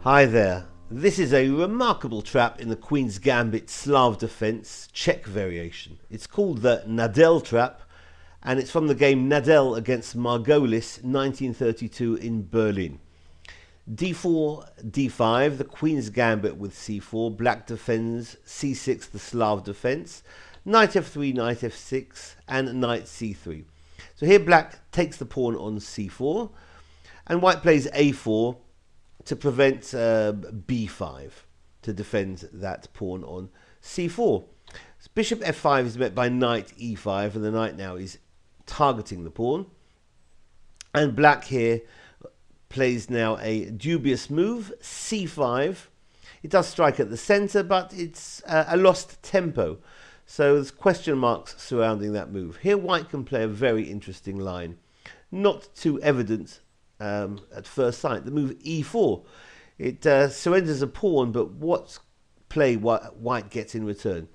Hi there. This is a remarkable trap in the Queen's Gambit Slav defense Czech variation. It's called the Nadel trap, and it's from the game Nadel against Marguiles 1932 in Berlin. d4, d5, the Queen's Gambit with c4, black defends, c6 the Slav defense, knight f3, knight f6, and knight c3. So here black takes the pawn on c4, and white plays a4 to prevent b5, to defend that pawn on c4. So bishop f5 is met by knight e5, and the knight now is targeting the pawn. And black here plays now a dubious move, c5. It does strike at the center, but it's a lost tempo. So there's question marks surrounding that move. Here white can play a very interesting line. Not too evident at first sight. The move e4. It surrenders a pawn, but what play white gets in return?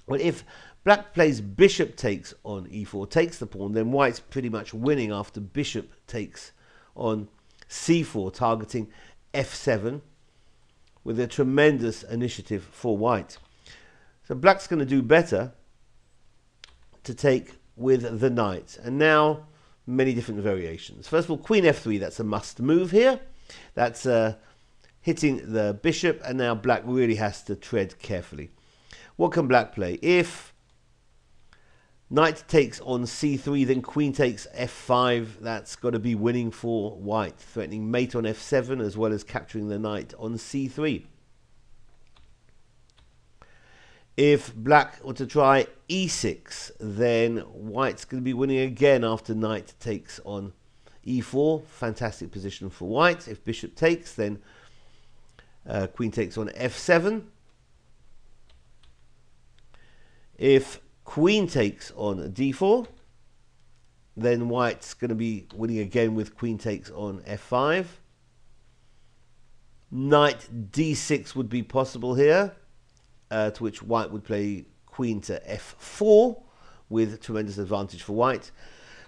Well, if black plays bishop takes on e4, takes the pawn, then white's pretty much winning after bishop takes on c4, targeting f7 with a tremendous initiative for white. So black's going to do better to take with the knight. And now many different variations. First of all, queen f3, that's a must move here. That's hitting the bishop, and now black really has to tread carefully. What can black play? If knight takes on c3, then queen takes f5. That's got to be winning for white, threatening mate on f7 as well as capturing the knight on c3. If black were to try e6, then white's going to be winning again after knight takes on e4. Fantastic position for white. If bishop takes, then queen takes on f7. If queen takes on d4, then white's going to be winning again with queen takes on f5. Knight d6 would be possible here. To which white would play queen to f4 with tremendous advantage for white.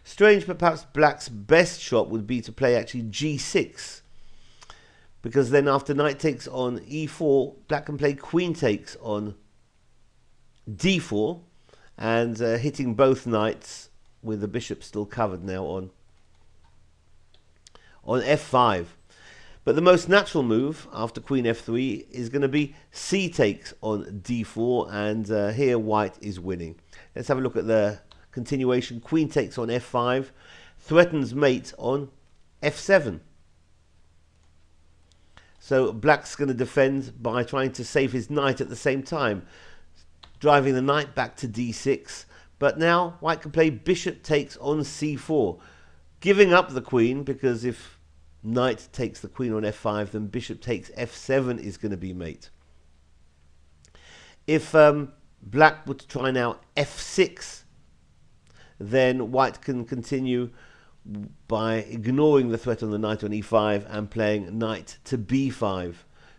Strange, but perhaps black's best shot would be to play actually g6, because then after knight takes on e4, black can play queen takes on d4, and hitting both knights with the bishop still covered now on f5. But the most natural move after queen f3 is going to be c takes on d4, and here white is winning. Let's have a look at the continuation. Queen takes on f5, threatens mate on f7. So black's going to defend by trying to save his knight at the same time, driving the knight back to d6. But now white can play bishop takes on c4, giving up the queen, because if knight takes the queen on f5, then bishop takes f7 is going to be mate. If black were to try now f6, then white can continue by ignoring the threat on the knight on e5 and playing knight to b5.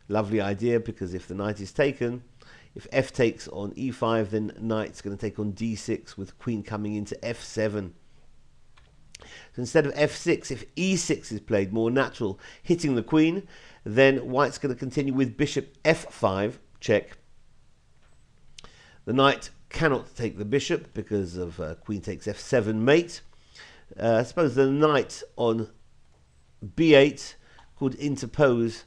Lovely idea, because if the knight is taken, if f takes on e5, then knight's going to take on d6 with queen coming into f7. So instead of f6, if e6 is played, more natural, hitting the queen, then white's going to continue with bishop f5, check. The knight cannot take the bishop because of queen takes f7 mate. I suppose the knight on b8 could interpose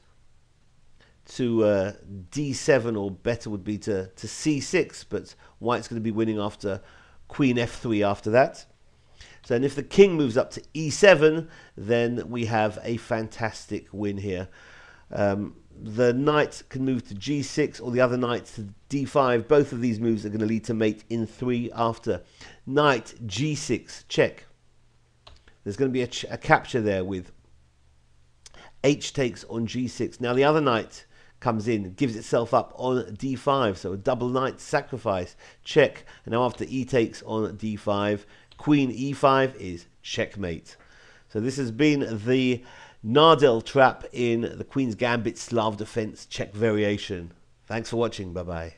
to d7, or better would be to c6, but white's going to be winning after queen f3 after that. So, and if the king moves up to e7, then we have a fantastic win here. The knight can move to g6, or the other knight to d5. Both of these moves are going to lead to mate in 3 after. Knight g6, check. There's going to be a capture there with h takes on g6. Now the other knight comes in, gives itself up on d5, so a double knight sacrifice, check. And now after e takes on d5, queen e5 is checkmate. So this has been the Nadel trap in the Queen's Gambit Slav defense Czech variation. Thanks for watching. Bye bye.